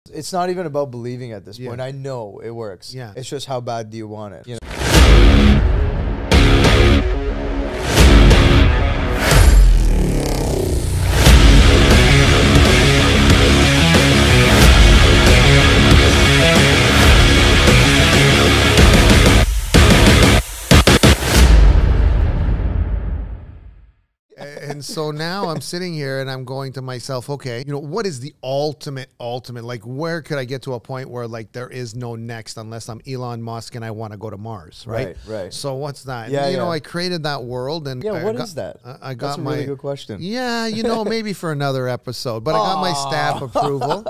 It's not even about believing at this point. I know it works. Yeah. It's just how bad do you want it? You know? And so now I'm sitting here and I'm going to myself, okay, you know, what is the ultimate, like where could I get to a point where like there is no next unless I'm Elon Musk and I want to go to Mars, right? Right. So what's that? Yeah, you know, I created that world and what is that? I got That's a really good question. Yeah, you know, maybe for another episode, but I got my stamp approval.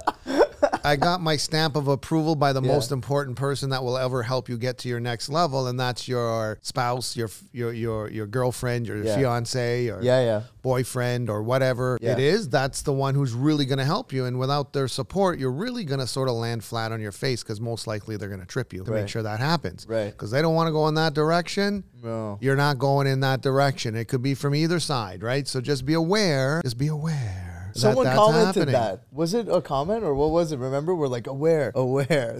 I got my stamp of approval by the most important person that will ever help you get to your next level, and that's your spouse, your girlfriend, your fiance, or boyfriend, or whatever it is. That's the one who's really going to help you, and without their support, you're really going to sort of land flat on your face because most likely they're going to trip you to make sure that happens. Right. Because they don't want to go in that direction. No. You're not going in that direction. It could be from either side, right? So just be aware. Just be aware. Someone commented that. Was it a comment or what was it? Remember, we're like, aware.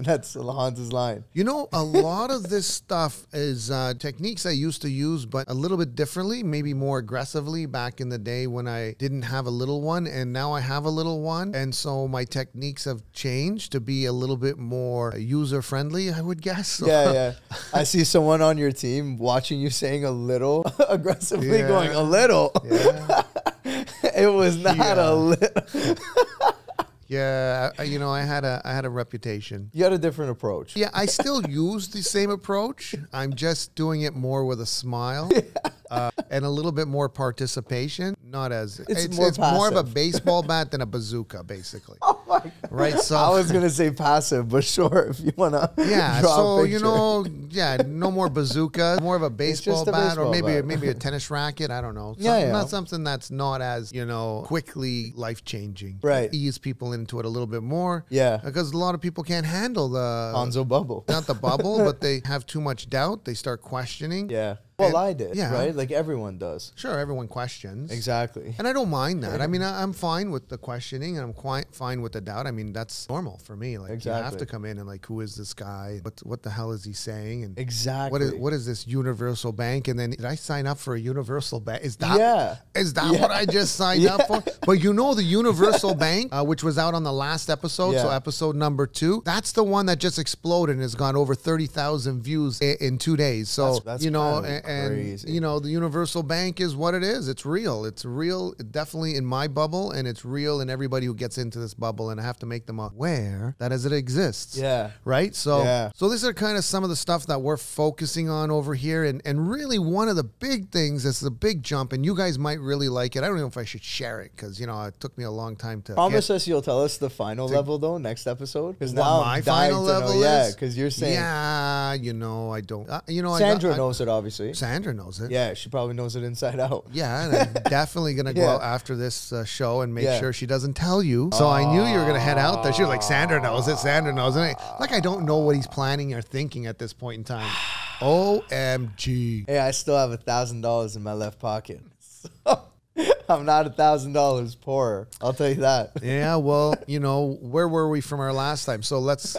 That's Hans's line. You know, a lot of this stuff is techniques I used to use, but a little bit differently, maybe more aggressively back in the day when I didn't have a little one, and now I have a little one. And so my techniques have changed to be a little bit more user-friendly, I would guess. Yeah. I see someone on your team watching you saying a little aggressively, going, a little. Yeah. It was not a little. Yeah, you know, I had a reputation. You had a different approach. Yeah, I still use the same approach. I'm just doing it more with a smile and a little bit more participation. Not as it's more of a baseball bat than a bazooka, basically. Oh my God. Right. So I was gonna say passive, but sure, if you wanna. Yeah. Draw So a you know, no more bazooka, more of a baseball bat, or maybe a tennis racket. I don't know. Not something that's not as quickly life changing. Right. Ease people into it a little bit more. Yeah. Because a lot of people can't handle the Hanzo bubble. Not the bubble, but they have too much doubt. They start questioning. Yeah. Well, I did, right? Like everyone does. Sure, everyone questions. Exactly. And I don't mind that. I mean, I'm fine with the questioning and I'm quite fine with the doubt. I mean, that's normal for me. Like, you have to come in and like, who is this guy? What the hell is he saying? And what is this universal bank? And then did I sign up for a universal bank? Is that what I just signed up for? But you know, the universal bank, which was out on the last episode, so episode number 2, that's the one that just exploded and has gone over 30,000 views in 2 days. So, that's you know, and crazy. you know, the universal bank is what it is. It's real. It's real, definitely in my bubble, and it's real in everybody who gets into this bubble. And I have to make them aware that as it exists. Yeah. Right. So, so these are kind of some of the stuff that we're focusing on over here. And really one of the big things that's the big jump, and you guys might really like it. I don't know if I should share it because, you know, it took me a long time to promise us you'll tell us the final level though next episode. Because now my final level is? Yeah, because you're saying. Yeah, you know, I don't. You know, Sandra knows it, obviously. Sandra knows it. Yeah, she probably knows it inside out. Yeah, and I'm definitely going to go out after this show and make sure she doesn't tell you. So I knew you were going to head out there. She was like, Sandra knows it. Sandra knows it. Like, I don't know what he's planning or thinking at this point in time. OMG. Hey, I still have $1,000 in my left pocket. So I'm not $1,000 poorer. I'll tell you that. Yeah, well, you know, where were we from our last time? So let's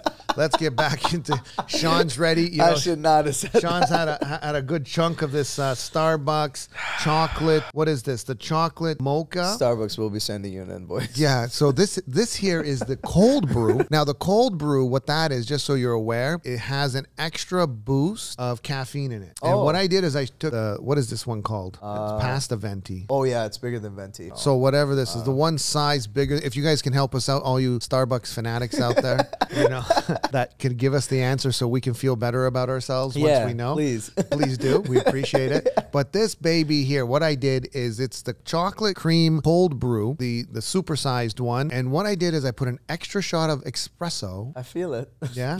get back into Shawn's ready. You know, I should not have said Shawn's had a good chunk of this Starbucks chocolate. What is this? The chocolate mocha. Starbucks will be sending you an invoice. Yeah. So this here is the cold brew. Now the cold brew, what that is, just so you're aware, it has an extra boost of caffeine in it. And what I did is I took what is this one called? It's pasta venti. Oh yeah, it's bigger than venti. So whatever this is, the one size bigger. If you guys can help us out, all you Starbucks fanatics out there, you know, that can give us the answer so we can feel better about ourselves once we know. Please do. We appreciate it. But this baby here, what I did is it's the chocolate cream cold brew, the supersized one. And what I did is I put an extra shot of espresso. I feel it. Yeah.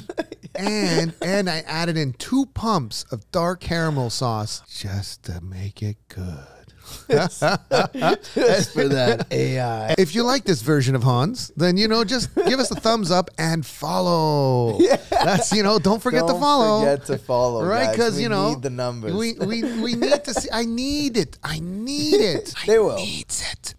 And I added in 2 pumps of dark caramel sauce just to make it good. Just for that AI. If you like this version of Hans, then, you know, just give us a thumbs up and follow. Yeah. That's, you know, don't forget to follow. Don't forget to follow, right? Because, you know, we need the numbers. We need to see. I need it. I need it. They will. I need it.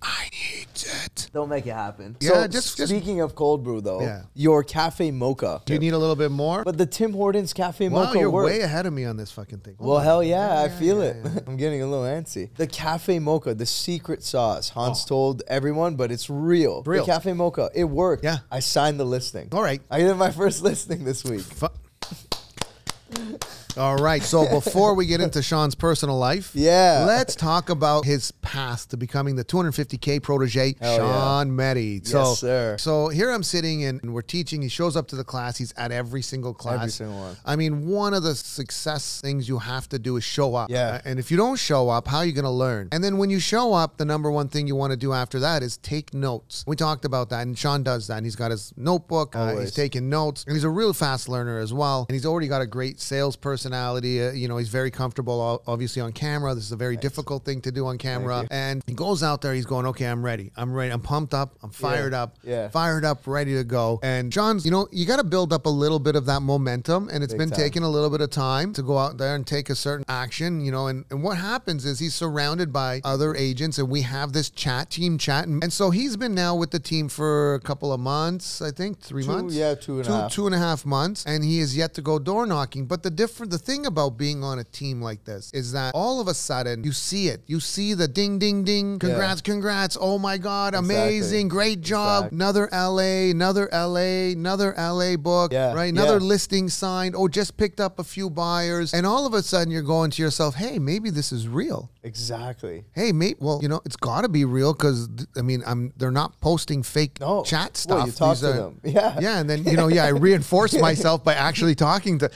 Don't make it happen. Yeah, so just speaking of cold brew though, your cafe mocha. Do you need a little bit more? But the Tim Hortons cafe mocha. Wow, you're way ahead of me on this fucking thing. Well, hell yeah, I feel it. I'm getting a little antsy. The cafe mocha, the secret sauce. Hans told everyone, but it's real. The cafe mocha, it worked. Yeah. I signed the listing. All right. I did my first listing this week. All right, so before we get into Shawn's personal life, let's talk about his path to becoming the 250K protege, Shawn Medi. Yes, sir. So here I'm sitting and we're teaching. He shows up to the class. He's at every single class. Every single one. I mean, one of the success things you have to do is show up. Yeah. And if you don't show up, how are you going to learn? And then when you show up, the number one thing you want to do after that is take notes. We talked about that, and Shawn does that. And he's got his notebook. He's taking notes. And he's a real fast learner as well. And he's already got a great sales personality. You know, he's very comfortable, obviously, on camera. This is a very difficult thing to do on camera. And he goes out there. He's going, okay, I'm ready. I'm ready. I'm pumped up. I'm fired up. Fired up, ready to go. And Shawn's, you know, you got to build up a little bit of that momentum. And it's been taking a little bit of time to go out there and take a certain action, you know. And what happens is he's surrounded by other agents. And we have this team chat. And so he's been now with the team for a couple of months, I think, 3 months. Yeah, 2.5 months. And he is yet to go door knocking. But the thing about being on a team like this is that all of a sudden you see it. You see the ding, ding, ding. Congrats. Oh my God. Amazing. Great job. Another LA book, right? Another listing signed. Oh, just picked up a few buyers. And all of a sudden you're going to yourself, hey, maybe this is real. Exactly. Hey, mate, well, you know, it's got to be real because, I mean, they're not posting fake chat stuff. Well, you talk to them. Yeah, and then, you know, I reinforced myself by actually talking to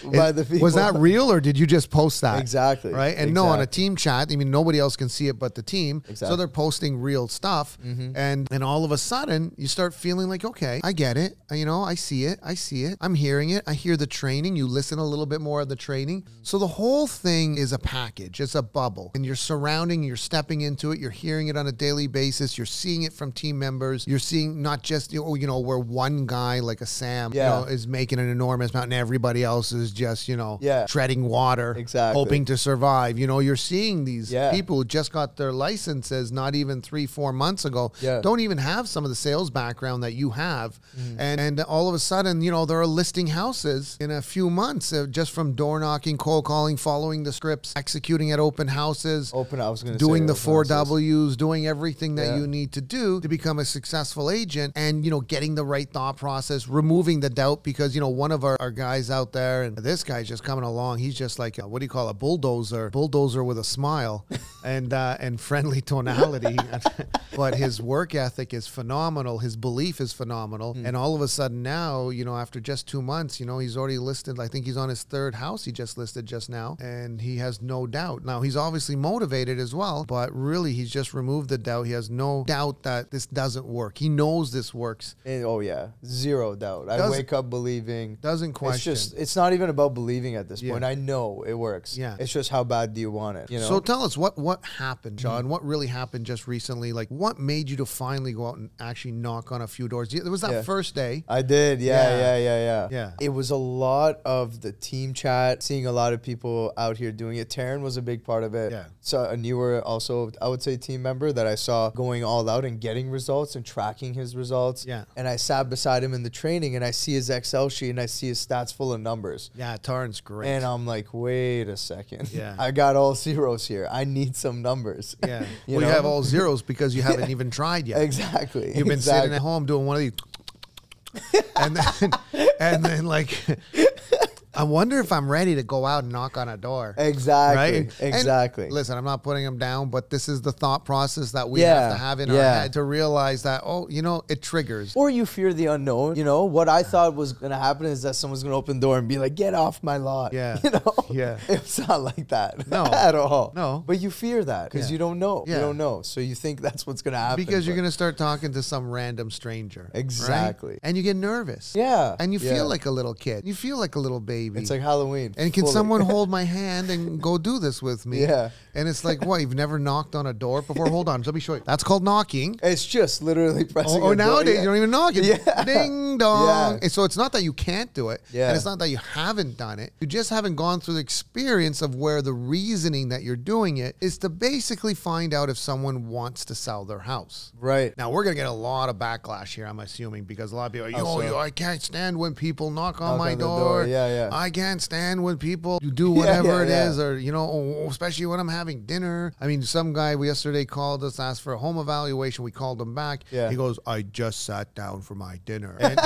was that real or did you just post that? Exactly. Right? And no, on a team chat, I mean, nobody else can see it but the team. So they're posting real stuff. And all of a sudden, you start feeling like, okay, I get it. You know, I see it. I'm hearing it. I hear the training. You listen a little bit more of the training. So the whole thing is a package. It's a bubble. And you're surrounding, you're stepping into it. You're hearing it on a daily basis. You're seeing it from team members. You're seeing not just, you know, where one guy like a Sam, you know, is making an enormous amount and everybody else is just, you know, treading water, hoping to survive. You know, you're seeing these people who just got their licenses not even 3-4 months ago, don't even have some of the sales background that you have. And all of a sudden, you know, they're listing houses in a few months just from door knocking, cold calling, following the scripts, executing at open houses, doing the 4 W's, doing everything that you need to do to become a successful agent and, you know, getting the right thought process, removing the doubt because, you know, one of our guys out there, and this guy's just coming along. He's just like, what do you call a bulldozer with a smile and friendly tonality. But his work ethic is phenomenal. His belief is phenomenal. And all of a sudden now, you know, after just 2 months, you know, he's already listed, I think he's on his 3rd house he just listed just now. And he has no doubt. Now, he's obviously motivated as well, but really he's just removed the doubt. He has no doubt that this doesn't work. He knows this works. And, zero doubt. I wake up believing. Doesn't question. It's not even about believing at this point. I know it works. It's just how bad do you want it, you know? So tell us what happened, Shawn? What really happened just recently? Like, what made you to finally go out and actually knock on a few doors? There was that first day. I did. Yeah. It was a lot of the team chat, seeing a lot of people out here doing it. Taryn was a big part of it. So a newer, also, I would say, team member that I saw going all out and getting results and tracking his results. And I sat beside him in the training and I see his Excel sheet and I see his stats full of numbers. Taryn's great. And I'm like, wait a second. I got all zeros here. I need some numbers. You have all zeros because you haven't even tried yet. Exactly. You've been sitting at home doing one of these. and then like, I wonder if I'm ready to go out and knock on a door. Exactly. Right? Exactly. And listen, I'm not putting them down, but this is the thought process that we have to have in our head to realize that, oh, you know, it triggers. Or you fear the unknown. You know, what I thought was going to happen is that someone's going to open the door and be like, get off my lot. You know? It's not like that. No. At all. No. But you fear that because you don't know. You don't know. So you think that's what's going to happen. Because you're going to start talking to some random stranger. Exactly. Right? And you get nervous. And you feel like a little kid. You feel like a little baby. baby. It's like Halloween. And can someone hold my hand and go do this with me? Yeah. And it's like, what? You've never knocked on a door before? Hold on. Let me show you. That's called knocking. It's just literally pressing. Oh, nowadays you don't even knock it. Yeah. Ding dong. Yeah. And so it's not that you can't do it. Yeah. And it's not that you haven't done it. You just haven't gone through the experience of where the reasoning that you're doing it is to basically find out if someone wants to sell their house. Right. Now, we're going to get a lot of backlash here, I'm assuming, because a lot of people are, yo, I can't stand when people knock on my door. Yeah. I can't stand when people do whatever it is, or, you know, especially when I'm having dinner. I mean, some guy yesterday called us, asked for a home evaluation. We called him back. Yeah. He goes, I just sat down for my dinner. And,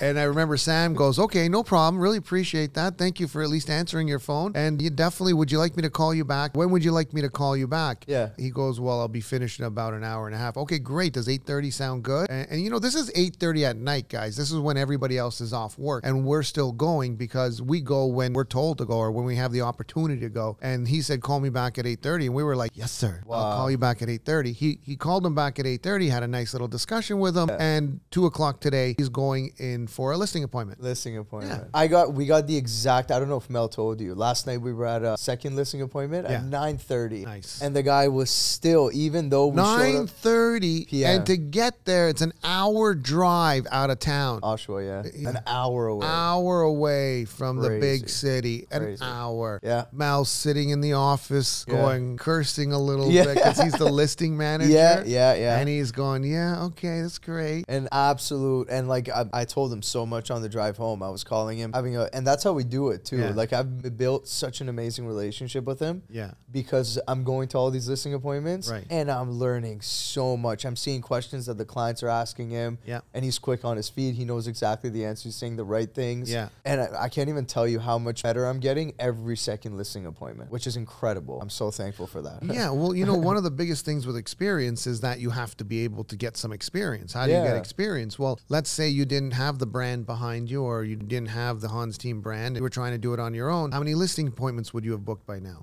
and I remember Sam goes, okay, no problem. Really appreciate that. Thank you for at least answering your phone. And you definitely, would you like me to call you back? When would you like me to call you back? Yeah. He goes, well, I'll be finished in about an hour and a half. Okay, great. Does 8:30 sound good? And you know, this is 8:30 at night, guys. This is when everybody else is off work. And we're still going because we go when we're told to go or when we have the opportunity to go. And he said, call me back at 8:30. And we were like, yes, sir. Wow. I'll call you back at 8:30. He called him back at 8:30, had a nice little discussion with him. Yeah. And 2 o'clock today, he's going in for a listing appointment. Yeah. We got the exact, I don't know if Mel told you, last night we were at a second listing appointment at 9:30. Nice. And the guy was still, even though we 9:30 p.m. And to get there, it's an hour drive out of town. Oshawa, yeah. An hour away. Hour away from the big city. An hour. Yeah. Mel's sitting in the office going, cursing a little bit because he's the listing manager. Yeah. And he's going, yeah, okay, that's great. And absolute, and like I told him so much on the drive home. I was calling him, and that's how we do it too. Yeah. Like I've built such an amazing relationship with him. Yeah. Because I'm going to all these listing appointments. Right. And I'm learning so much. I'm seeing questions that the clients are asking him. Yeah. And he's quick on his feet. He knows exactly the answer. He's saying the right things. Yeah. And I can't even tell you how much better I'm getting every second listing appointment, which is incredible. I'm so thankful for that. Yeah. Well, you know, one of the biggest things with experience is that you have to be able to get some experience. How do you get experience? Well, let's say you didn't have the brand behind you or you didn't have the Hans Team brand. You were trying to do it on your own. How many listing appointments would you have booked by now?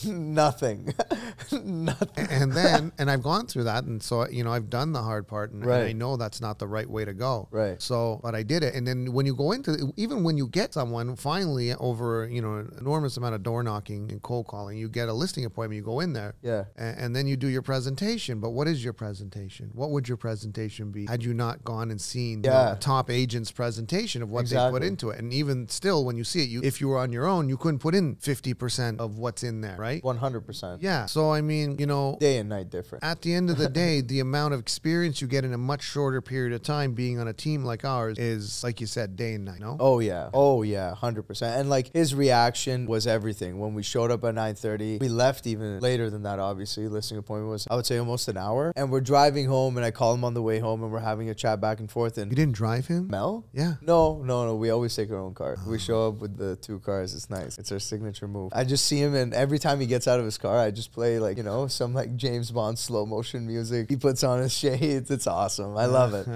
Nothing. And I've gone through that. And so, you know, I've done the hard part and I know that's not the right way to go. Right. So, but I did it. And then when you go into, even when you get someone finally over, you know, an enormous amount of door knocking and cold calling, you get a listing appointment, you go in there. Yeah. And then you do your presentation. But what is your presentation? What would your presentation be had you not gone and seen the top agent's presentation of what they put into it? And even still, when you see it, if you were on your own, you couldn't put in 50% of what's in there, right? 100%. Yeah. So, I mean, you know, day and night different. At the end of the day, the amount of experience you get in a much shorter period of time being on a team like ours is, like you said, day and night, no? Oh, yeah. 100%. And like his reaction was everything. When we showed up at 9:30, we left even later than that, obviously. Listing appointment was, I would say, almost an hour. And we're driving home and I call him on the way home and we're having a chat back and forth. And you didn't drive him? Mel? Yeah. No. We always take our own car. We show up with the 2 cars. It's nice. It's our signature move. I just see him and every time he gets out of his car, I just play like, you know, some like James Bond slow motion music. He puts on his shades. It's awesome. I love it.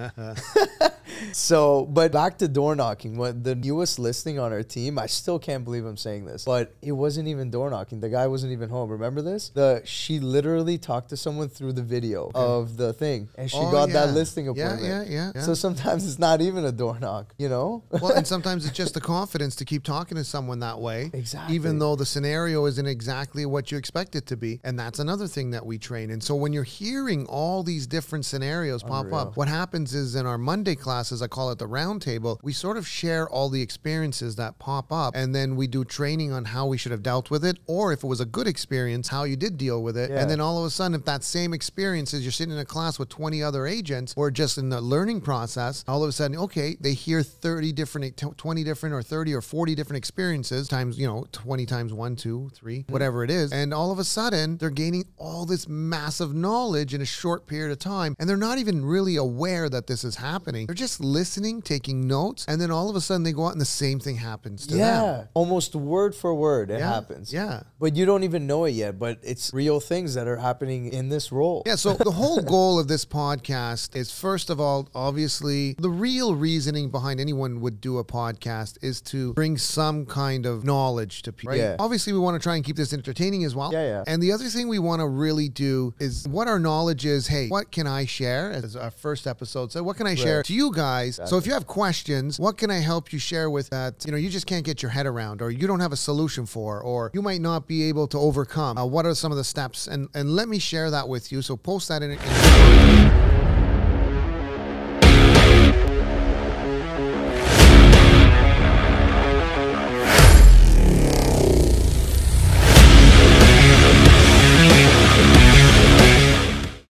So, but back to door knocking. When the newest listing on our team, I still can't believe I'm saying this, but it wasn't even door knocking. The guy wasn't even home. Remember this? She literally talked to someone through the video of the thing, and she got that listing appointment. Yeah. So sometimes it's not even a door knock, you know? Well, and sometimes it's just the confidence to keep talking to someone that way. Exactly. Even though the scenario isn't exactly what you expect it to be. And that's another thing that we train. And so when you're hearing all these different scenarios pop up, what happens is in our Monday classes, I call it the round table, we sort of share all the experiences that pop up. And then we do training on how we should have dealt with it. Or if it was a good experience, how you did deal with it. Yeah. And then all of a sudden, if that same experience is you're sitting in a class with 20 other agents or just in the learning process, all of a sudden, okay, they hear 20 different or 30 or 40 different experiences times, you know, 20 times 1, 2, 3, whatever it is. And all of a sudden, they're gaining all this massive knowledge in a short period of time. And they're not even really aware that this is happening. They're just listening, taking notes. And then all of a sudden, they go out and the same thing happens to them. Yeah, almost word for word, it happens. Yeah. But you don't even know it yet, but it's real things that are happening in this role. Yeah, so the whole goal of this podcast is, first of all, obviously, the real reasoning behind anyone would do a podcast is to bring some kind of knowledge to people. Right? Yeah. Obviously, we want to try and keep this entertaining as well. Yeah. And the other thing we want to really do is what our knowledge is, hey, what can I share? As our first episode said, what can I share to you guys. So if you have questions, what can I help you share with that, you just can't get your head around, or you don't have a solution for, or you might not be able to overcome? What are some of the steps? And let me share that with you. So post that in